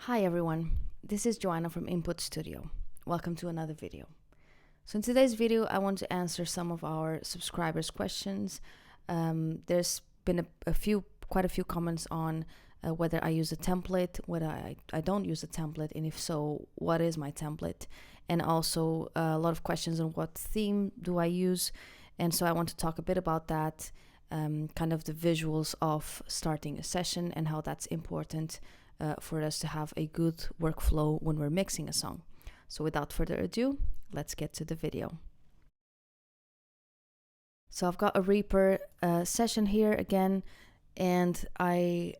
Hi everyone, this is Joanna from Input Studio. Welcome to another video. So in today's video, I want to answer some of our subscribers' questions. There's been quite a few comments on whether I use a template, whether I don't use a template, and if so, what is my template? And also a lot of questions on what theme do I use. And so I want to talk a bit about that, kind of the visuals of starting a session and how that's important for us to have a good workflow when we're mixing a song. So without further ado, let's get to the video. So I've got a Reaper session here again, and I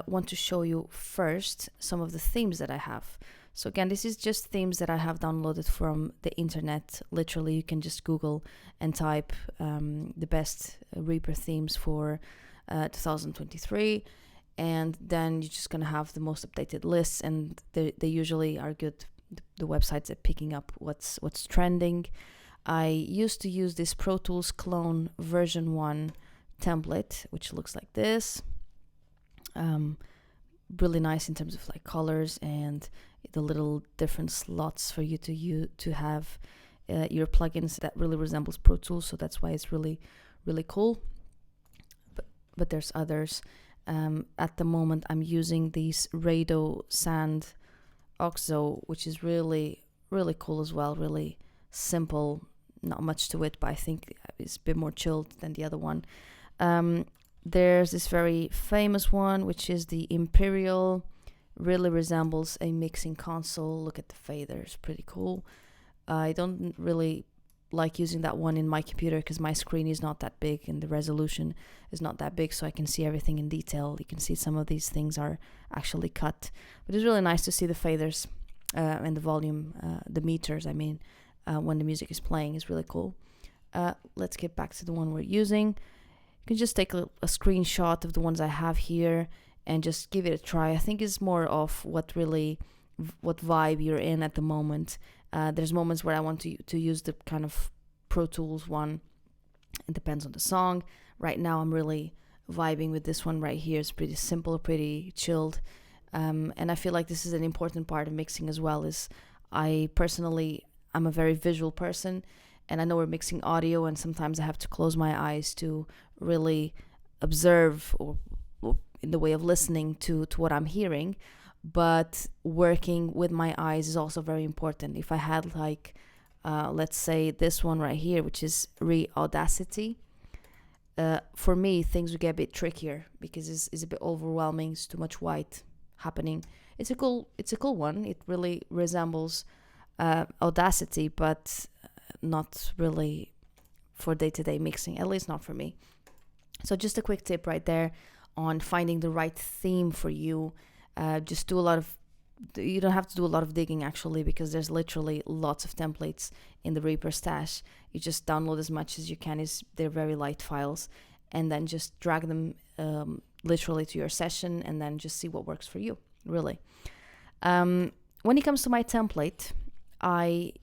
want to show you first some of the themes that I have. So again, this is just themes that I have downloaded from the internet. Literally, you can just Google and type the best Reaper themes for 2023. And then you're just going to have the most updated lists, and they usually are good. The websites are picking up what's trending. I used to use this Pro Tools Clone version 1 template, which looks like this. Really nice in terms of like colors and the little different slots for you to have your plugins. That really resembles Pro Tools, so that's why it's really cool. But there's others. At the moment, I'm using these Rado Sand Oxo, which is really cool as well. Really simple, not much to it, but I think it's a bit more chilled than the other one. There's this very famous one, which is the Imperial. Really resembles a mixing console. Look at the faders, pretty cool. I don't really like using that one in my computer because my screen is not that big and the resolution is not that big, so I can see everything in detail. You can see some of these things are actually cut, but it's really nice to see the faders and the volume, the meters, I mean, when the music is playing is really cool. Let's get back to the one we're using. You can just take a screenshot of the ones I have here and just give it a try. I think it's more of what vibe you're in at the moment. There's moments where I want to use the kind of Pro Tools one. It depends on the song. Right now I'm really vibing with this one right here. It's pretty simple, pretty chilled. And I feel like this is an important part of mixing as well. Is I'm a very visual person, and I know we're mixing audio, and sometimes I have to close my eyes to really observe or in the way of listening to what I'm hearing. But working with my eyes is also very important. If I had like, let's say this one right here, which is Audacity, for me, things would get a bit trickier because it's a bit overwhelming. It's too much white happening. It's a cool one. It really resembles Audacity, but not really for day-to-day mixing, at least not for me. So just a quick tip right there on finding the right theme for you. Just you don't have to do a lot of digging actually, because there's literally lots of templates in the Reaper stash. You just download as much as you can. They're very light files, and then just drag them literally to your session and then just see what works for you, really. When it comes to my template, I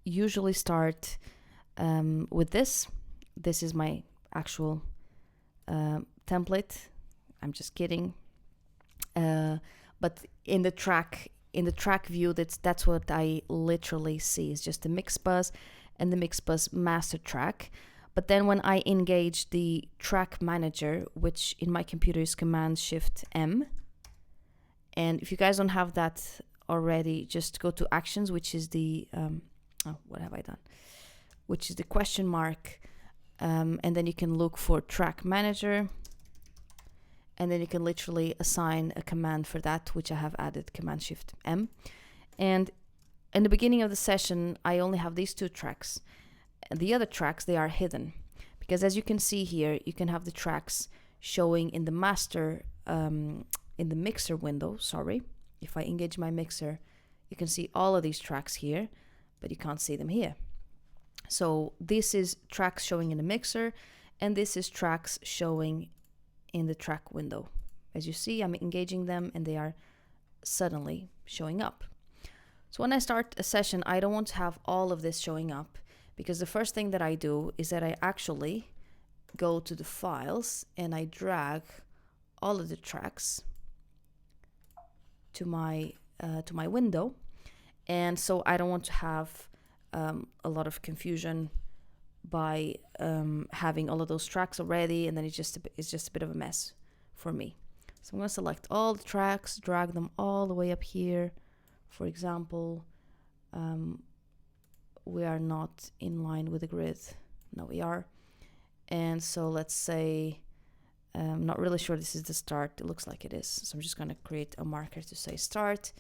usually start with this. This is my actual template. I'm just kidding. But in the track view, that's what I literally see. Is just the mix bus and the mix bus master track. But then when I engage the track manager, which in my computer is Command-Shift-M, and if you guys don't have that already, just go to Actions, which is the what have I done? Which is the question mark, and then you can look for track manager. And then you can literally assign a command for that, which I have added, Command-Shift-M. And in the beginning of the session, I only have these two tracks. And the other tracks, they are hidden. Because as you can see here, you can have the tracks showing in the master, in the mixer window, sorry. If I engage my mixer, you can see all of these tracks here, but you can't see them here. So this is tracks showing in the mixer, and this is tracks showing in the track window. As you see, I'm engaging them and they are suddenly showing up. So when I start a session, I don't want to have all of this showing up, because the first thing that I do is that I actually go to the files and I drag all of the tracks to my window, and so I don't want to have a lot of confusion by having all of those tracks already, and then it's just a bit of a mess for me. So I'm going to select all the tracks, drag them all the way up here. For example, we are not in line with the grid. No, we are. And so let's say, I'm not really sure this is the start. It looks like it is. So I'm just going to create a marker to say start.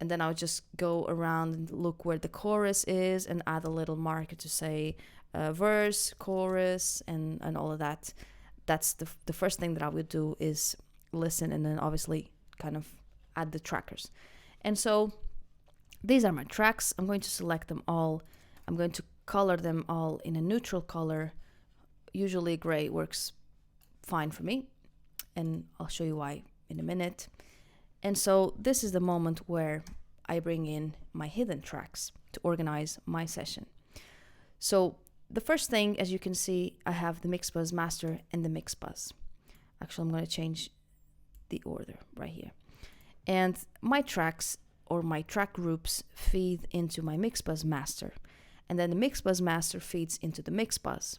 And then I'll just go around and look where the chorus is and add a little marker to say verse, chorus, and all of that. That's the first thing that I would do is listen, and then obviously kind of add the trackers. And so these are my tracks. I'm going to select them all. I'm going to color them all in a neutral color. Usually gray works fine for me, and I'll show you why in a minute. And so this is the moment where I bring in my hidden tracks to organize my session. So the first thing, as you can see, I have the mix buzz master and the mix buzz. Actually, I'm going to change the order right here. And my tracks or my track groups feed into my mix buzz master. And then the mix buzz master feeds into the mix buzz.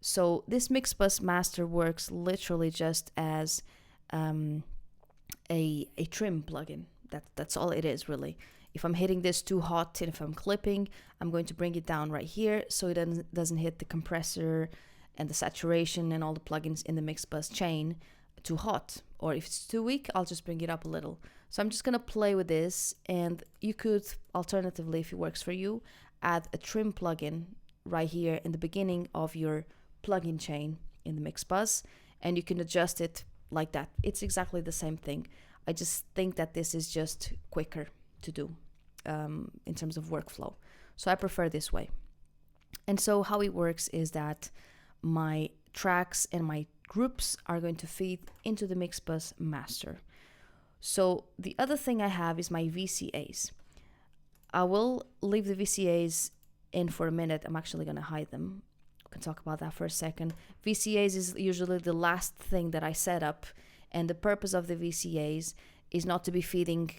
So this mix buzz master works literally just as a trim plugin. That's all it is, really. If I'm hitting this too hot and if I'm clipping, I'm going to bring it down right here so it doesn't hit the compressor and the saturation and all the plugins in the mix buzz chain too hot. Or if it's too weak, I'll just bring it up a little. So I'm just going to play with this, and you could alternatively, if it works for you, add a trim plugin right here in the beginning of your plugin chain in the mix buzz, and you can adjust it like that. It's exactly the same thing. I just think that this is just quicker to do in terms of workflow. So I prefer this way. And so how it works is that my tracks and my groups are going to feed into the mix buzz master. So the other thing I have is my VCAs. I will leave the VCAs in for a minute. I'm actually going to hide them. We can talk about that for a second. VCAs is usually the last thing that I set up, and the purpose of the VCAs is not to be feeding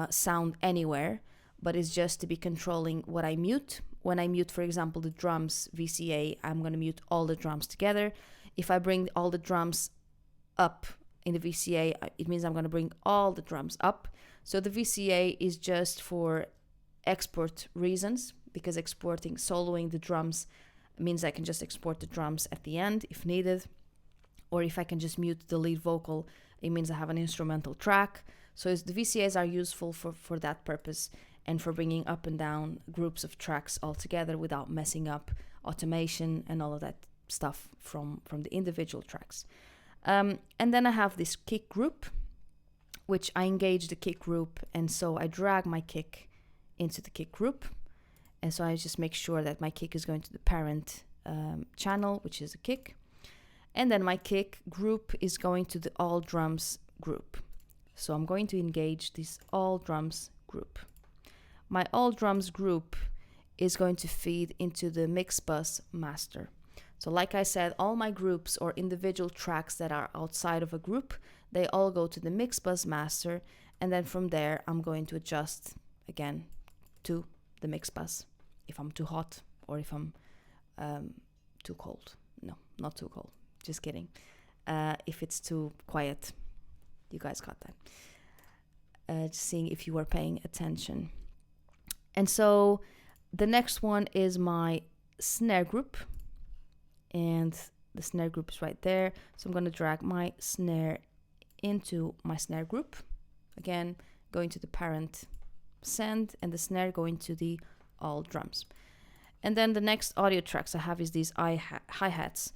sound anywhere, but it's just to be controlling what I mute. When I mute, for example, the drums VCA, I'm going to mute all the drums together. If I bring all the drums up in the VCA, it means I'm going to bring all the drums up. So the VCA is just for export reasons, because soloing the drums means I can just export the drums at the end if needed. Or if I can just mute the lead vocal, it means I have an instrumental track. So the VCAs are useful for that purpose, and for bringing up and down groups of tracks all together without messing up automation and all of that stuff from the individual tracks. And then I have this kick group, which I engage the kick group, and so I drag my kick into the kick group. And so I just make sure that my kick is going to the parent channel, which is a kick. And then my kick group is going to the all drums group. So I'm going to engage this all drums group. My all drums group is going to feed into the mix buzz master. So like I said, all my groups or individual tracks that are outside of a group, they all go to the mix buzz master. And then from there, I'm going to adjust again to the mix buzz if I'm too hot or if I'm too cold. No, not too cold. Just kidding. If it's too quiet, you guys got that. Just seeing if you were paying attention. And so the next one is my snare group. And the snare group is right there. So I'm going to drag my snare into my snare group. Again, going to the parent send, and the snare going to the all drums. And then the next audio tracks I have is these hi-hats.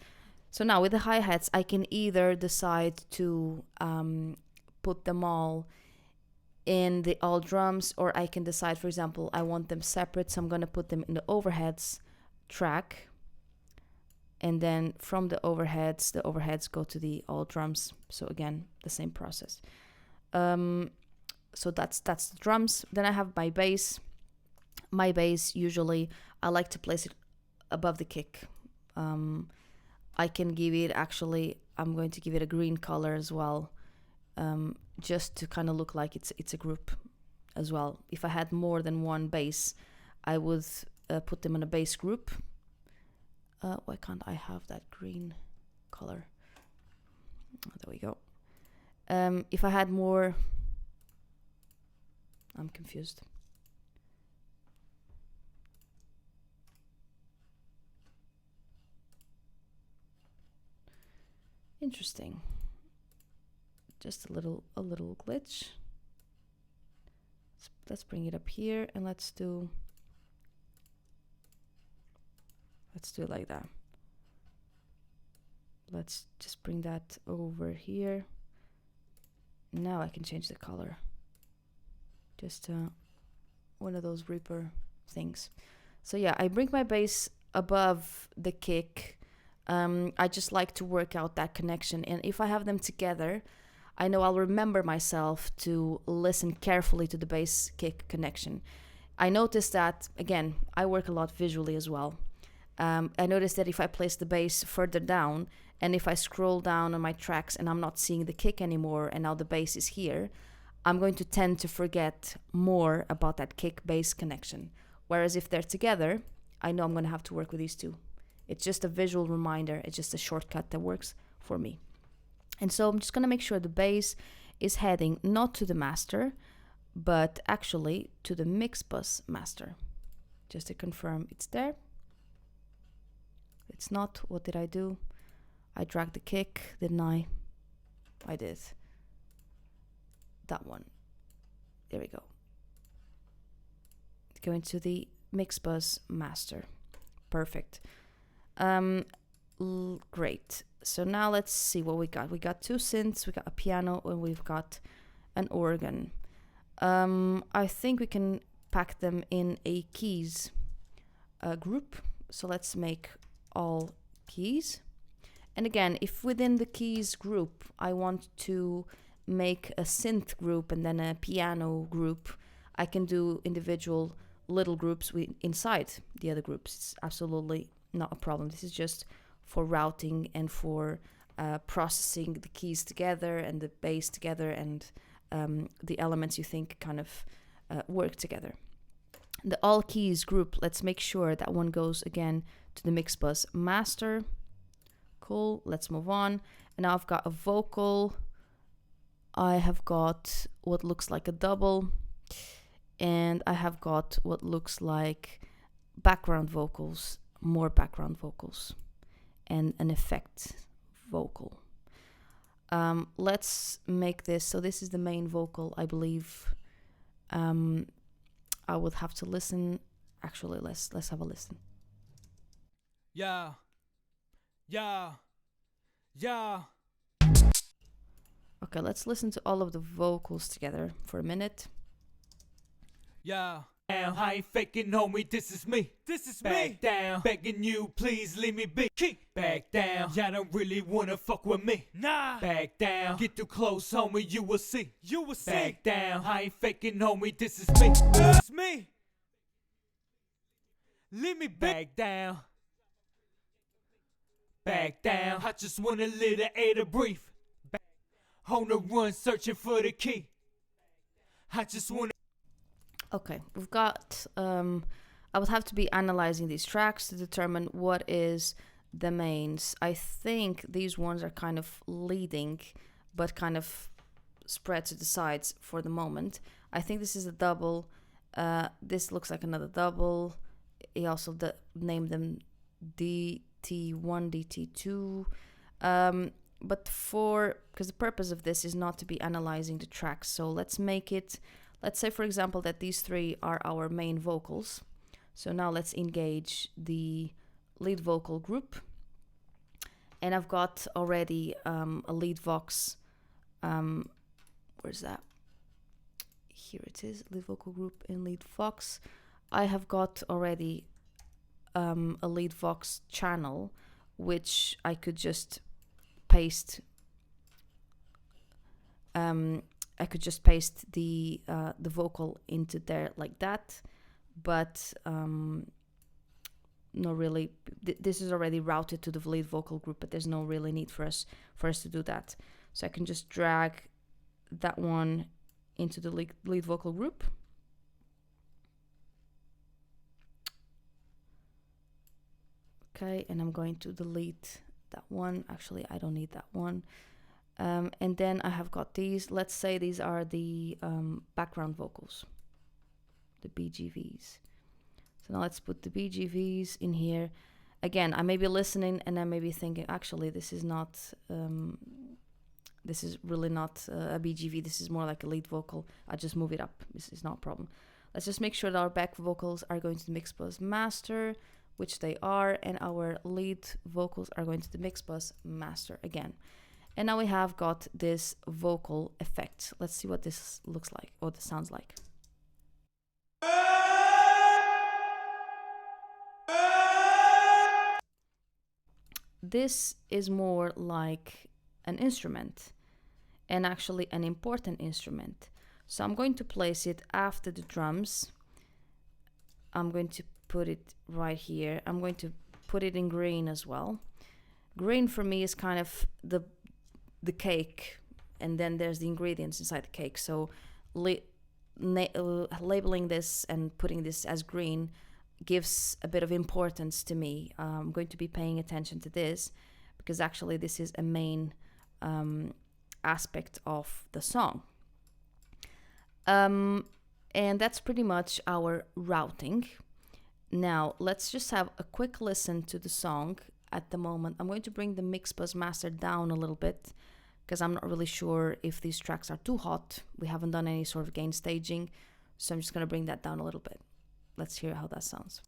So now with the hi-hats, I can either decide to put them all in the all drums, or I can decide, for example, I want them separate. So I'm going to put them in the overheads track. And then from the overheads go to the all drums. So again, the same process. So that's the drums. Then I have my bass. My bass, usually, I like to place it above the kick. I can give it, actually, I'm going to give it a green color as well. just to kind of look like it's a group as well. If I had more than one bass, I would put them in a bass group. Why can't I have that green color? Oh, there we go. If I had more, I'm confused. Interesting. Just a little glitch. Let's bring it up here and let's do it like that. Let's just bring that over here. Now I can change the color. Just one of those Reaper things. So yeah, I bring my bass above the kick. I just like to work out that connection, and if I have them together, I know I'll remember myself to listen carefully to the bass kick connection. I noticed that, again, I work a lot visually as well. I noticed that if I place the bass further down, and if I scroll down on my tracks and I'm not seeing the kick anymore, and now the bass is here, I'm going to tend to forget more about that kick-bass connection. Whereas if they're together, I know I'm going to have to work with these two. It's just a visual reminder. It's just a shortcut that works for me. And so I'm just going to make sure the bass is heading not to the master, but actually to the mix bus master. Just to confirm it's there. It's not. What did I do? I dragged the kick, didn't I? I did. That one. There we go. Go into the mix bus master. Perfect. Great. So now let's see what we got. We got two synths, we got a piano, and we've got an organ. I think we can pack them in a keys group. So let's make all keys. And again, if within the keys group, I want to make a synth group and then a piano group, I can do individual little groups inside the other groups. It's absolutely not a problem. This is just for routing and for processing the keys together and the bass together and the elements you think kind of work together. The all keys group, let's make sure that one goes again to the mix bus master. Cool, let's move on. And now I've got a vocal. I have got what looks like a double. And I have got what looks like background vocals, more background vocals, and an effect vocal. Let's make this, so this is the main vocal, I believe. I would have to listen. Actually, let's have a listen. Yeah. Okay, let's listen to all of the vocals together for a minute. Yeah. I ain't faking, homie, this is me. Back down, begging you, please leave me be. Keep back down, y'all don't really wanna fuck with me. Nah. Back down, get too close, homie, you will see. Back down, I ain't faking, homie, this is me. This is me. Leave me back down. Back down, I just want a little air to breathe. On the run, searching for the key. I just wanna. Okay, we've got, I would have to be analyzing these tracks to determine what is the mains. I think these ones are kind of leading, but kind of spread to the sides for the moment. I think this is a double. This looks like another double. He also named them DT1, DT2. But because the purpose of this is not to be analyzing the tracks. So let's make it. Let's say, for example, that these three are our main vocals. So now let's engage the lead vocal group. And I've got already a lead vox. Where's that? Here it is, lead vocal group in lead vox. I have got already a lead vox channel, which I could just paste. I could just paste the vocal into there like that, but no really. This is already routed to the lead vocal group, but there's no really need for us to do that. So I can just drag that one into the lead vocal group. Okay, and I'm going to delete that one. Actually, I don't need that one. And then I have got these. Let's say these are the background vocals, the BGVs. So now let's put the BGVs in here. Again, I may be listening and I may be thinking, actually, this is not, this is really not a BGV. This is more like a lead vocal. I just move it up. This is not a problem. Let's just make sure that our back vocals are going to the mix bus master, which they are, and our lead vocals are going to the mix bus master again. And now we have got this vocal effect. Let's see what this looks like, what this sounds like. This is more like an instrument, and actually an important instrument. So I'm going to place it after the drums. I'm going to put it right here. I'm going to put it in green as well. Green for me is kind of the cake, and then there's the ingredients inside the cake. So labeling this and putting this as green gives a bit of importance to me. I'm going to be paying attention to this because actually this is a main aspect of the song. And that's pretty much our routing. Now let's just have a quick listen to the song. At the moment I'm going to bring the mix bus master down a little bit because I'm not really sure if these tracks are too hot. We haven't done any sort of gain staging, so I'm just going to bring that down a little bit. Let's hear how that sounds.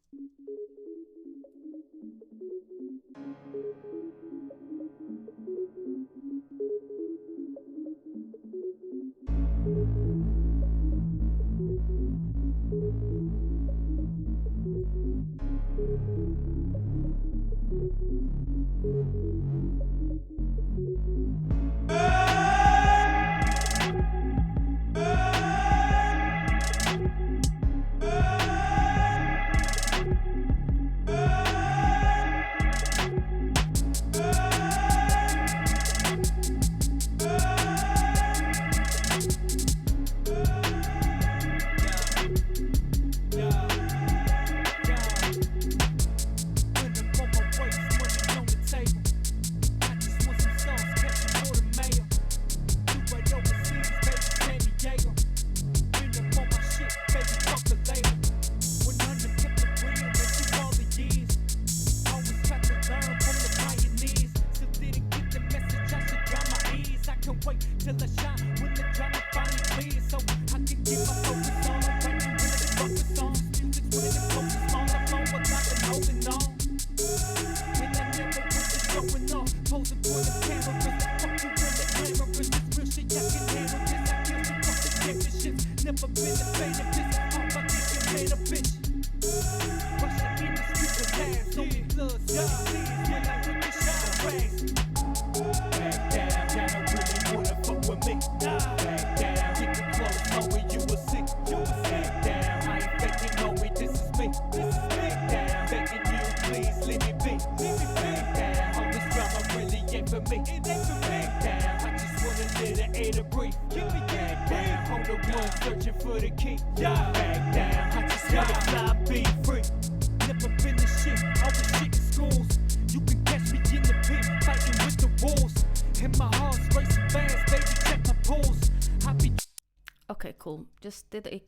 Okay, cool. Just did a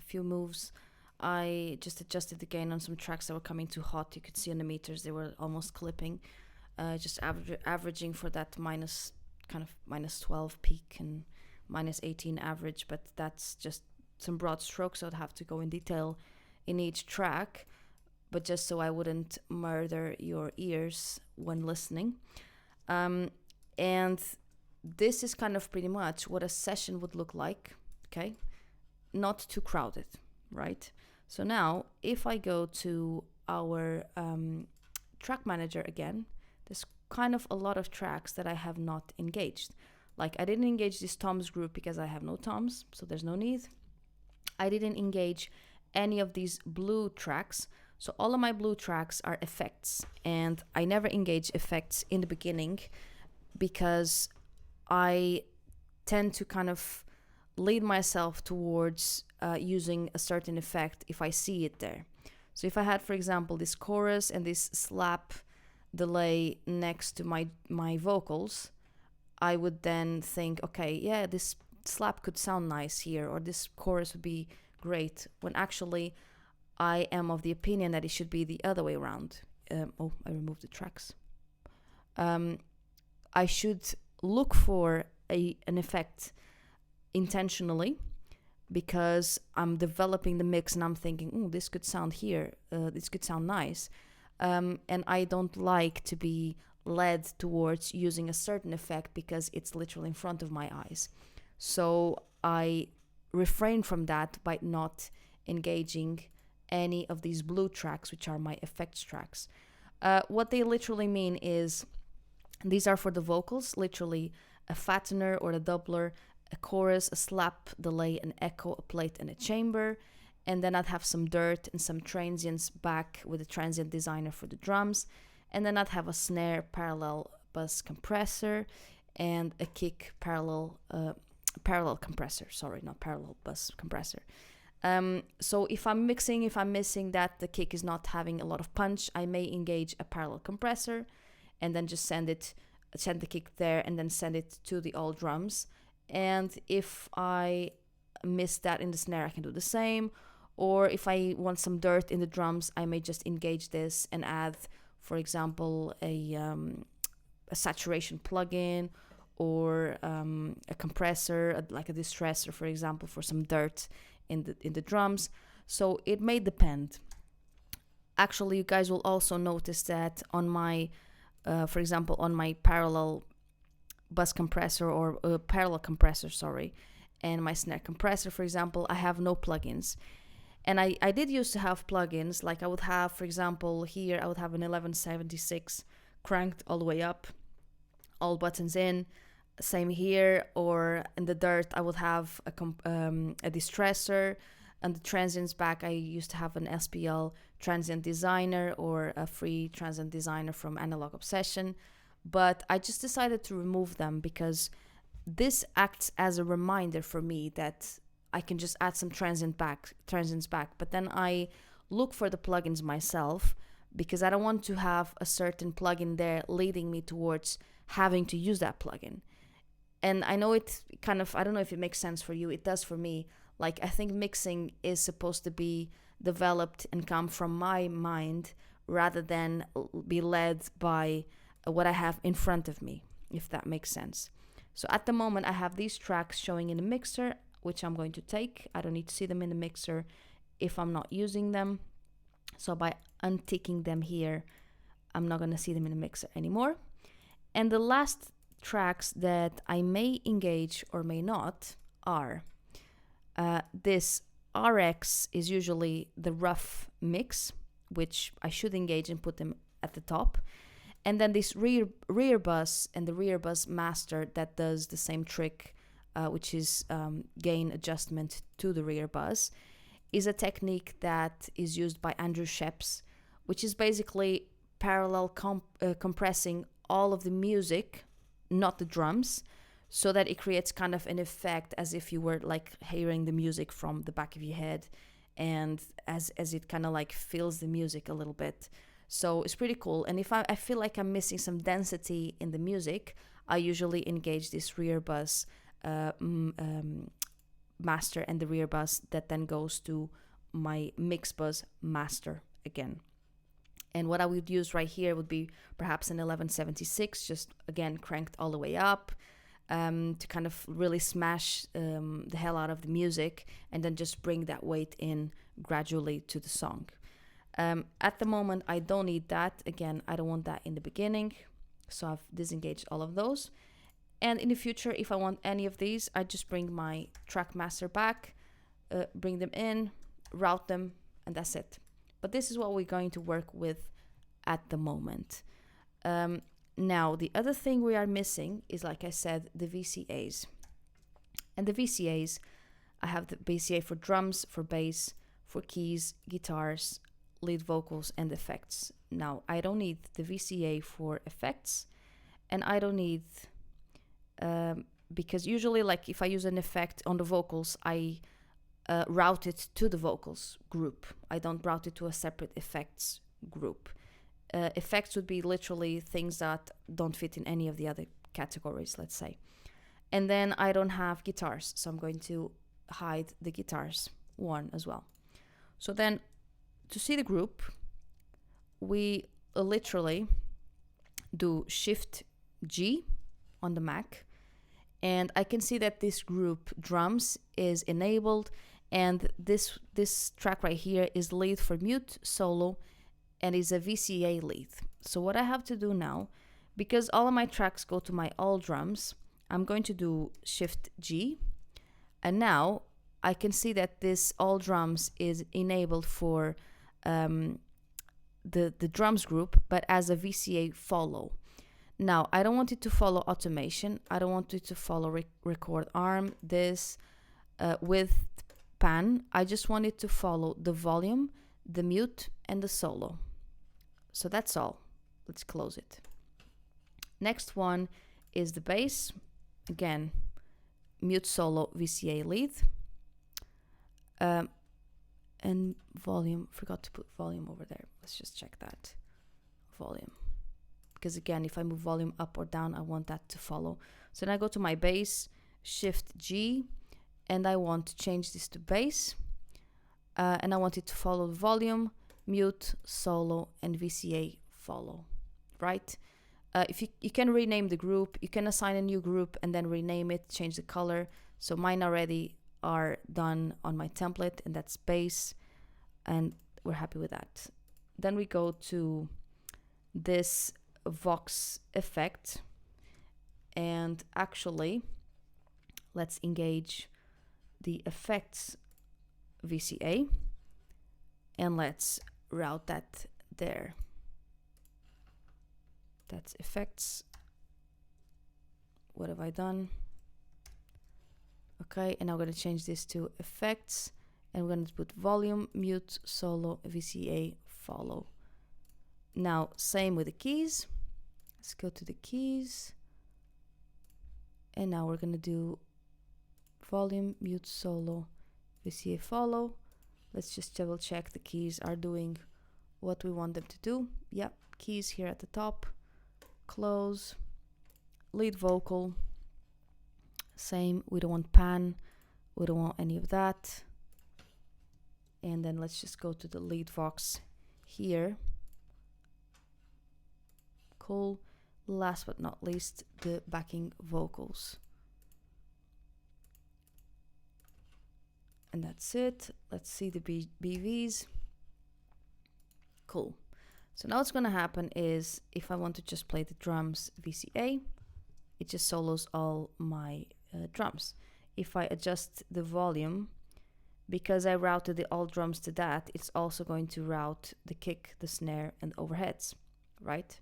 few moves. I just adjusted the gain on some tracks that were coming too hot. You could see on the meters they were almost clipping. Just averaging for that minus 12 peak and minus 18 average, but that's just some broad strokes. So I'd have to go in detail in each track, but just so I wouldn't murder your ears when listening. And this is kind of pretty much what a session would look like, okay? Not too crowded, right? So now, if I go to our track manager again, there's kind of a lot of tracks that I have not engaged. Like I didn't engage this toms group because I have no toms, so there's no need. I didn't engage any of these blue tracks. So all of my blue tracks are effects, and I never engage effects in the beginning because I tend to kind of lead myself towards using a certain effect if I see it there. So if I had, for example, this chorus and this slap delay next to my vocals, I would then think, okay, yeah, this slap could sound nice here, or this chorus would be great, when actually I am of the opinion that it should be the other way around. I removed the tracks. I should look for an effect intentionally, because I'm developing the mix and I'm thinking, this could sound here, this could sound nice. And I don't like to be led towards using a certain effect because it's literally in front of my eyes. So I refrain from that by not engaging any of these blue tracks, which are my effects tracks. What they literally mean is, these are for the vocals, literally a fattener or a doubler, a chorus, a slap, delay, an echo, a plate, and a chamber. And then I'd have some dirt and some transients back with a transient designer for the drums. And then I'd have a snare parallel bus compressor and a kick parallel compressor. Sorry, not parallel bus compressor. So if I'm missing that the kick is not having a lot of punch, I may engage a parallel compressor and then just send the kick there and then send it to the all drums. And if I miss that in the snare, I can do the same. Or if I want some dirt in the drums, I may just engage this and add, for example, a saturation plugin, or a compressor, like a distressor, for example, for some dirt in the drums. So it may depend. Actually, you guys will also notice that on my, for example, on my parallel bus compressor or parallel compressor, and my snare compressor, for example, I have no plugins. And I did used to have plugins, like I would have, for example, here I would have an 1176 cranked all the way up, all buttons in. Same here, or in the dirt I would have a distressor, and the transients back I used to have an SPL transient designer or a free transient designer from Analog Obsession. But I just decided to remove them because this acts as a reminder for me that I can just add some transients back. But then I look for the plugins myself, because I don't want to have a certain plugin there leading me towards having to use that plugin. And I know it kind of, I don't know if it makes sense for you. It does for me. Like, I think mixing is supposed to be developed and come from my mind rather than be led by what I have in front of me, if that makes sense. So at the moment, I have these tracks showing in the mixer, which I'm going to take. I don't need to see them in the mixer if I'm not using them. So by unticking them here, I'm not going to see them in the mixer anymore. And the last tracks that I may engage or may not are this RX is usually the rough mix, which I should engage and put them at the top. And then this rear bus and the rear bus master that does the same trick, which is gain adjustment to the rear bus, is a technique that is used by Andrew Sheps, which is basically parallel compressing all of the music, not the drums, so that it creates kind of an effect as if you were like hearing the music from the back of your head, and as it kind of like fills the music a little bit. So it's pretty cool. And if I feel like I'm missing some density in the music, I usually engage this rear bus master and the rear bus that then goes to my mix bus master again. And what I would use right here would be perhaps an 1176, just again cranked all the way up, to kind of really smash the hell out of the music, and then just bring that weight in gradually to the song. At the moment, I don't need that. Again, I don't want that in the beginning, so I've disengaged all of those. And in the future, if I want any of these, I just bring my track master back, bring them in, route them, and that's it. But this is what we're going to work with at the moment. Now, the other thing we are missing is, like I said, the VCAs. And the VCAs, I have the VCA for drums, for bass, for keys, guitars, lead vocals, and effects. Now, I don't need the VCA for effects, and I don't need because usually, like if I use an effect on the vocals, I route it to the vocals group. I don't route it to a separate effects group. Effects would be literally things that don't fit in any of the other categories, let's say. And then I don't have guitars, so I'm going to hide the guitars one as well. So then to see the group, we literally do Shift G on the Mac, and I can see that this group drums is enabled, and this track right here is lead for mute solo and is a VCA lead. So what I have to do now, because all of my tracks go to my all drums, I'm going to do Shift G, and now I can see that this all drums is enabled for the drums group, but as a VCA follow. Now, I don't want it to follow automation. I don't want it to follow record arm, this, with pan. I just want it to follow the volume, the mute, and the solo. So that's all. Let's close it. Next one is the bass. Again, mute solo VCA lead. And volume, forgot to put volume over there. Let's just check that. Volume. Because again, if I move volume up or down, I want that to follow. So then I go to my bass, Shift G, and I want to change this to bass. And I want it to follow volume, mute, solo, and VCA follow, right? If you can rename the group, you can assign a new group and then rename it, change the color. So mine already are done on my template, and that's bass, and we're happy with that. Then we go to this Vox effect, and actually let's engage the effects VCA and let's route that there. That's effects. What have I done? Okay, and now I'm going to change this to effects, and we're going to put volume, mute, solo, VCA, follow. Now, same with the keys. Let's go to the keys. And now we're going to do volume, mute, solo, VCA, follow. Let's just double check the keys are doing what we want them to do. Yep, keys here at the top. Close. Lead vocal. Same, we don't want pan. We don't want any of that. And then let's just go to the lead vox here. Cool. Last but not least, the backing vocals. And that's it. Let's see the BVs. Cool. So now what's going to happen is if I want to just play the drums VCA, it just solos all my drums. If I adjust the volume, because I routed the all drums to that, it's also going to route the kick, the snare, and overheads, right?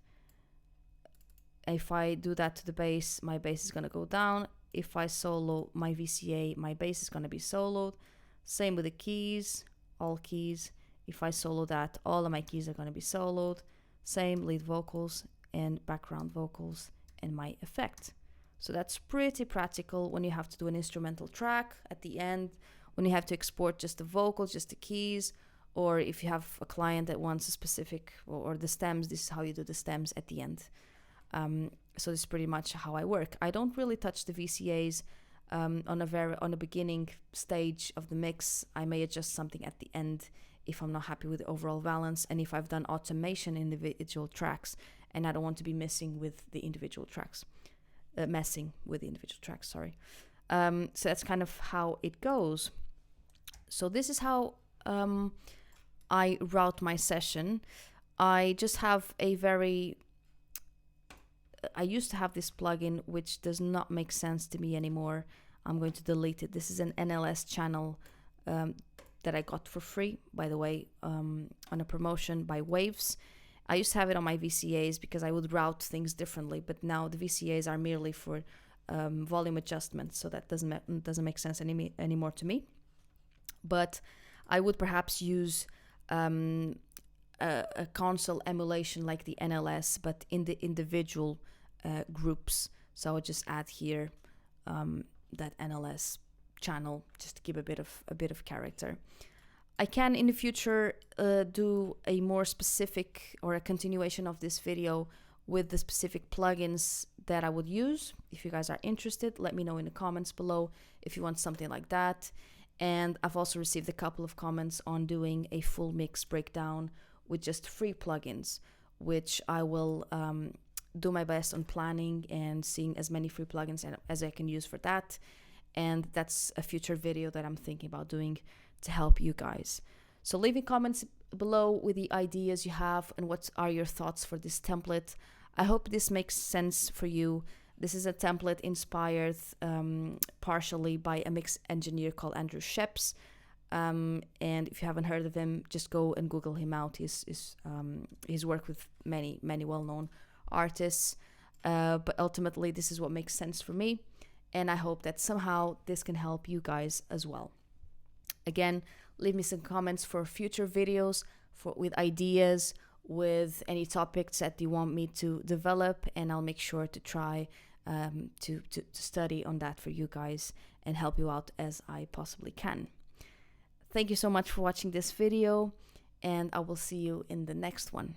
If I do that to the bass, my bass is going to go down. If I solo my VCA, my bass is going to be soloed. Same with the keys, all keys. If I solo that, all of my keys are going to be soloed. Same lead vocals and background vocals and my effect. So that's pretty practical when you have to do an instrumental track at the end, when you have to export just the vocals, just the keys, or if you have a client that wants a specific, or the stems, this is how you do the stems at the end. So this is pretty much how I work. I don't really touch the VCAs on a beginning stage of the mix. I may adjust something at the end if I'm not happy with the overall balance, and if I've done automation in the individual tracks and I don't want to be messing with the individual tracks. Sorry. So that's kind of how it goes. So this is how I route my session. I just have I used to have this plugin which does not make sense to me anymore. I'm going to delete it. This is an NLS channel that I got for free, by the way, on a promotion by Waves. I used to have it on my VCAs because I would route things differently, but now the VCAs are merely for volume adjustment, so that doesn't make sense anymore to me. But I would perhaps use a console emulation like the NLS, but in the individual groups. So I would just add here that NLS channel, just to give a bit of character. I can in the future do a more specific or a continuation of this video with the specific plugins that I would use. If you guys are interested, let me know in the comments below if you want something like that. And I've also received a couple of comments on doing a full mix breakdown with just free plugins, which I will do my best on planning and seeing as many free plugins as I can use for that. And that's a future video that I'm thinking about doing to help you guys. So leave in comments below with the ideas you have and what are your thoughts for this template. I hope this makes sense for you. This is a template inspired partially by a mix engineer called Andrew Sheps. And if you haven't heard of him, just go and Google him out. He's worked with many well-known artists. But ultimately, this is what makes sense for me. And I hope that somehow this can help you guys as well. Again, leave me some comments for future videos with ideas, with any topics that you want me to develop, and I'll make sure to try to study on that for you guys and help you out as I possibly can. Thank you so much for watching this video, and I will see you in the next one.